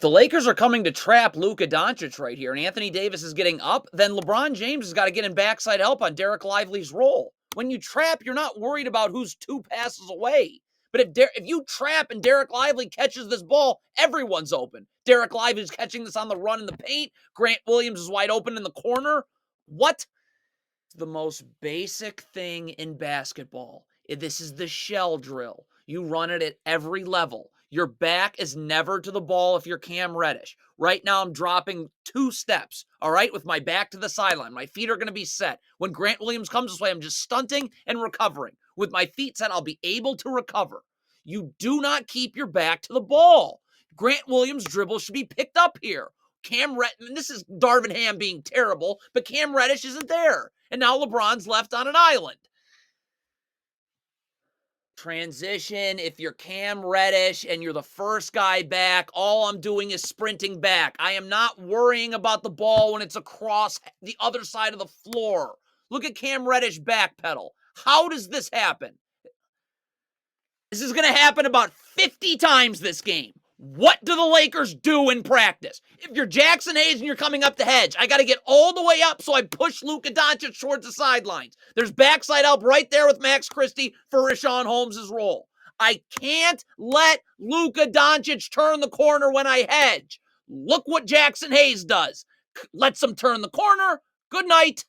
The Lakers are coming to trap Luka Doncic right here, and Anthony Davis is getting up. Then LeBron James has got to get in backside help on Derek Lively's roll. When you trap, you're not worried about who's 2 passes away. But if you trap and Derek Lively catches this ball, everyone's open. Derek Lively's catching this on the run in the paint. Grant Williams is wide open in the corner. What? The most basic thing in basketball. This is the shell drill. You run it at every level. Your back is never to the ball if you're Cam Reddish. Right now, I'm dropping 2 steps, all right, with my back to the sideline. My feet are going to be set. When Grant Williams comes this way, I'm just stunting and recovering. With my feet set, I'll be able to recover. You do not keep your back to the ball. Grant Williams' dribble should be picked up here. This is Darvin Ham being terrible, but Cam Reddish isn't there. And now LeBron's left on an island. Transition, if you're Cam Reddish and you're the first guy back, all I'm doing is sprinting back. I am not worrying about the ball when it's across the other side of the floor. Look at Cam Reddish backpedal. How does this happen? This is going to happen about 50 times this game. What do the Lakers do in practice? If you're Jackson Hayes and you're coming up to Hedge, I got to get all the way up so I push Luka Doncic towards the sidelines. There's backside help right there with Max Christie for Richaun Holmes' role. I can't let Luka Doncic turn the corner when I hedge. Look what Jackson Hayes does. Lets him turn the corner. Good night.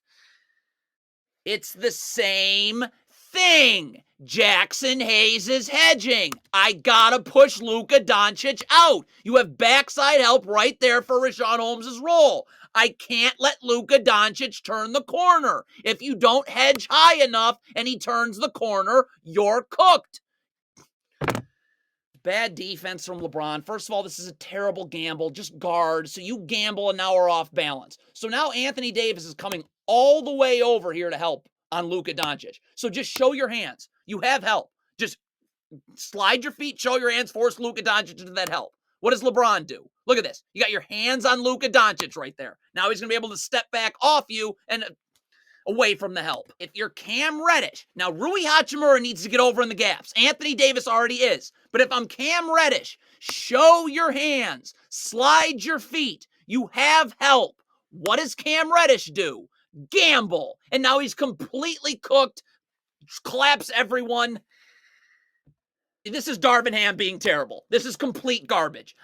It's the same thing. Jackson Hayes is hedging. I gotta push Luka Doncic out. You have backside help right there for Richaun Holmes' role. I can't let Luka Doncic turn the corner. If you don't hedge high enough and he turns the corner, you're cooked. Bad defense from LeBron. First of all, this is a terrible gamble. Just guard. So you gamble and now we're off balance. So now Anthony Davis is coming all the way over here to help on Luka Doncic. So just show your hands. You have help. Just slide your feet, show your hands, force Luka Doncic into that help. What does LeBron do? Look at this. You got your hands on Luka Doncic right there. Now he's going to be able to step back off you and away from the help. If you're Cam Reddish, now Rui Hachimura needs to get over in the gaps. Anthony Davis already is. But if I'm Cam Reddish, show your hands, slide your feet. You have help. What does Cam Reddish do? Gamble. And now he's completely cooked. Collapse everyone. This is Darvin Ham being terrible. This is complete garbage.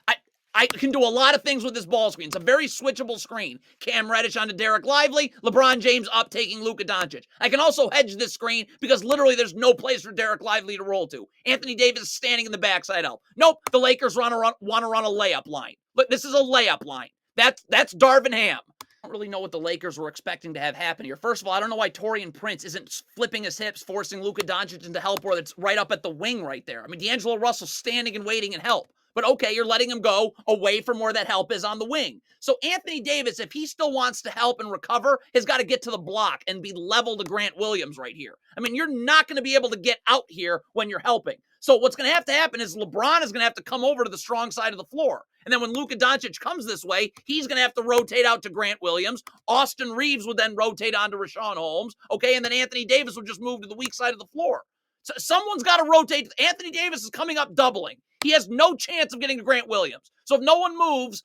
I can do a lot of things with this ball screen. It's a very switchable screen. Cam Reddish onto Derek Lively. LeBron James up taking Luka Doncic. I can also hedge this screen because literally there's no place for Derek Lively to roll to. Anthony Davis is standing in the backside help. Nope, the Lakers want to run a layup line. But this is a layup line. That's Darvin Ham. I don't really know what the Lakers were expecting to have happen here. First of all, I don't know why Taurean Prince isn't flipping his hips, forcing Luka Doncic into help where it's right up at the wing right there. I mean, D'Angelo Russell's standing and waiting and help. But okay, you're letting him go away from where that help is on the wing. So Anthony Davis, if he still wants to help and recover, has got to get to the block and be level to Grant Williams right here. I mean, you're not going to be able to get out here when you're helping. So what's going to have to happen is LeBron is going to have to come over to the strong side of the floor. And then when Luka Doncic comes this way, he's going to have to rotate out to Grant Williams. Austin Reeves would then rotate onto Richaun Holmes. Okay, and then Anthony Davis would just move to the weak side of the floor. So someone's got to rotate. Anthony Davis is coming up doubling. He has no chance of getting to Grant Williams. So if no one moves,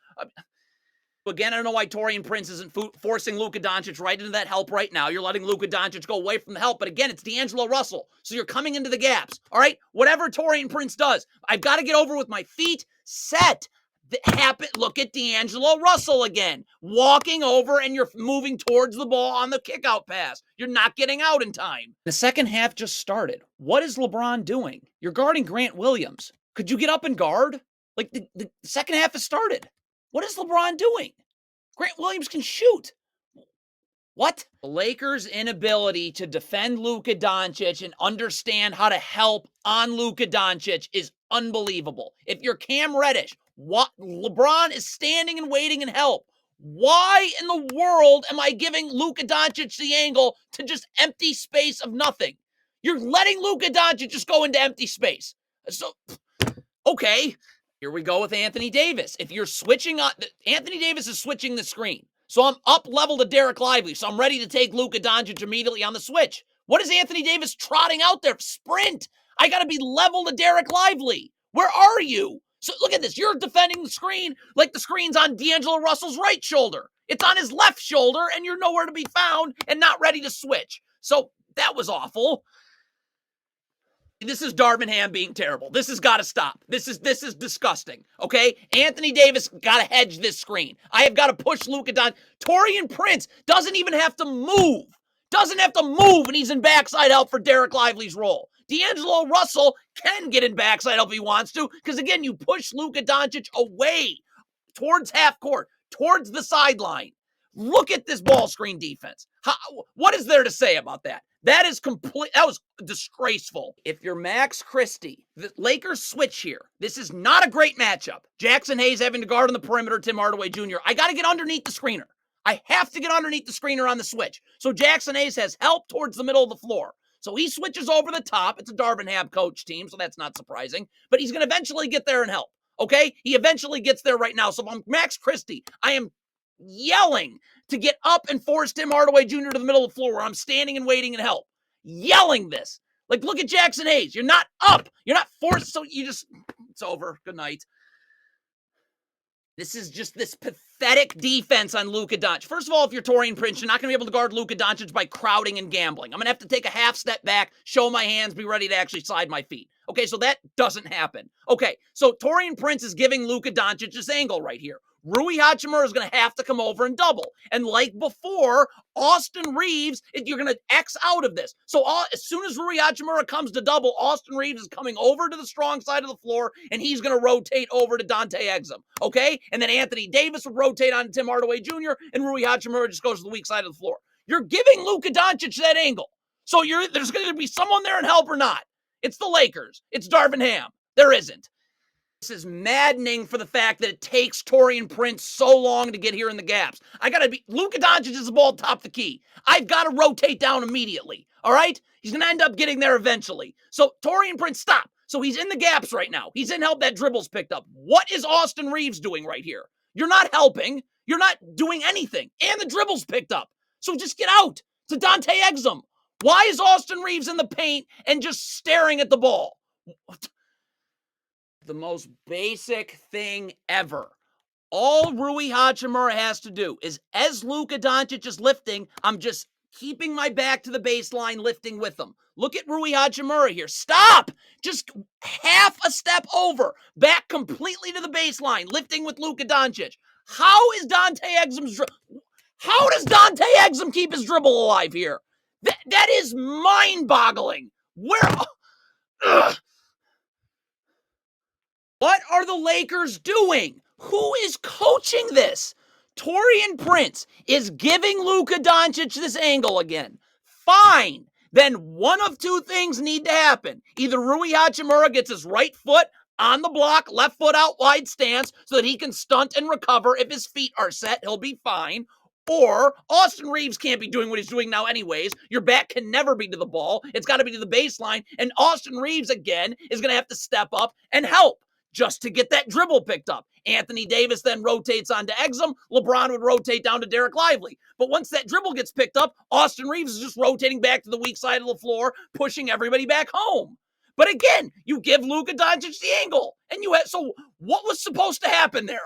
again, I don't know why Taurean Prince isn't forcing Luka Doncic right into that help right now. You're letting Luka Doncic go away from the help. But again, it's D'Angelo Russell. So you're coming into the gaps. All right? Whatever Taurean Prince does, I've got to get over with my feet set. Look at D'Angelo Russell again. Walking over and you're moving towards the ball on the kickout pass. You're not getting out in time. The second half just started. What is LeBron doing? You're guarding Grant Williams. Could you get up and guard? Like, the second half has started. What is LeBron doing? Grant Williams can shoot. What? The Lakers' inability to defend Luka Doncic and understand how to help on Luka Doncic is unbelievable. If you're Cam Reddish, LeBron is standing and waiting and help. Why in the world am I giving Luka Doncic the angle to just empty space of nothing? You're letting Luka Doncic just go into empty space. So, okay, here we go with Anthony Davis. If you're switching on, Anthony Davis is switching the screen. So I'm up level to Derek Lively. So I'm ready to take Luka Doncic immediately on the switch. What is Anthony Davis trotting out there? Sprint. I got to be level to Derek Lively. Where are you? So look at this. You're defending the screen like the screen's on D'Angelo Russell's right shoulder. It's on his left shoulder, and you're nowhere to be found and not ready to switch. So that was awful. This is Darvin Ham being terrible. This has got to stop. This is disgusting. Okay? Anthony Davis got to hedge this screen. I have got to push Luka Doncic. Taurean Prince doesn't even have to move. Doesn't have to move, and he's in backside help for Derek Lively's role. D'Angelo Russell can get in backside help if he wants to, because again, you push Luka Doncic away towards half court, towards the sideline. Look at this ball screen defense. What is there to say about that? That is complete. That was disgraceful. If you're Max Christie, the Lakers switch here. This is not a great matchup. Jackson Hayes having to guard on the perimeter, Tim Hardaway Jr. I got to get underneath the screener. I have to get underneath the screener on the switch. So Jackson Hayes has help towards the middle of the floor. So he switches over the top. It's a Darvin Ham coach team, so that's not surprising. But he's going to eventually get there and help. Okay? He eventually gets there right now. So if I'm Max Christie, I am yelling to get up and force Tim Hardaway Jr. to the middle of the floor where I'm standing and waiting and help. Yelling this. Like, look at Jackson Hayes. You're not up. You're not forced, so you just, it's over. Good night. This is just this pathetic defense on Luka Doncic. First of all, if you're Taurean Prince, you're not going to be able to guard Luka Doncic by crowding and gambling. I'm going to have to take a half step back, show my hands, be ready to actually slide my feet. Okay, so that doesn't happen. Okay, so Taurean Prince is giving Luka Doncic this angle right here. Rui Hachimura is going to have to come over and double. And like before, Austin Reeves, you're going to X out of this. So as soon as Rui Hachimura comes to double, Austin Reeves is coming over to the strong side of the floor, and he's going to rotate over to Dante Exum. Okay? And then Anthony Davis would rotate on Tim Hardaway Jr., and Rui Hachimura just goes to the weak side of the floor. You're giving Luka Doncic that angle. So there's going to be someone there and help or not. It's the Lakers. It's Darvin Ham. There isn't. This is maddening for the fact that it takes Taurean Prince so long to get here in the gaps. Luka Doncic is the ball top the key. I've got to rotate down immediately. All right? He's going to end up getting there eventually. So Taurean Prince, stop. So he's in the gaps right now. He's in help. That dribble's picked up. What is Austin Reeves doing right here? You're not helping. You're not doing anything. And the dribble's picked up. So just get out to Dante Exum. Why is Austin Reeves in the paint and just staring at the ball? What? The most basic thing ever. All Rui Hachimura has to do is, as Luka Doncic is lifting, I'm just keeping my back to the baseline, lifting with him. Look at Rui Hachimura here. Stop! Just half a step over, back completely to the baseline, lifting with Luka Doncic. How does Dante Exum keep his dribble alive here? That is mind-boggling. What are the Lakers doing? Who is coaching this? Taurean Prince is giving Luka Doncic this angle again. Fine. Then one of two things need to happen. Either Rui Hachimura gets his right foot on the block, left foot out wide stance, so that he can stunt and recover. If his feet are set, he'll be fine. Or Austin Reeves can't be doing what he's doing now anyways. Your back can never be to the ball. It's got to be to the baseline. And Austin Reeves, again, is going to have to step up and help just to get that dribble picked up. Anthony Davis then rotates onto Exum. LeBron would rotate down to Derek Lively. But once that dribble gets picked up, Austin Reeves is just rotating back to the weak side of the floor, pushing everybody back home. But again, you give Luka Doncic the angle. So what was supposed to happen there?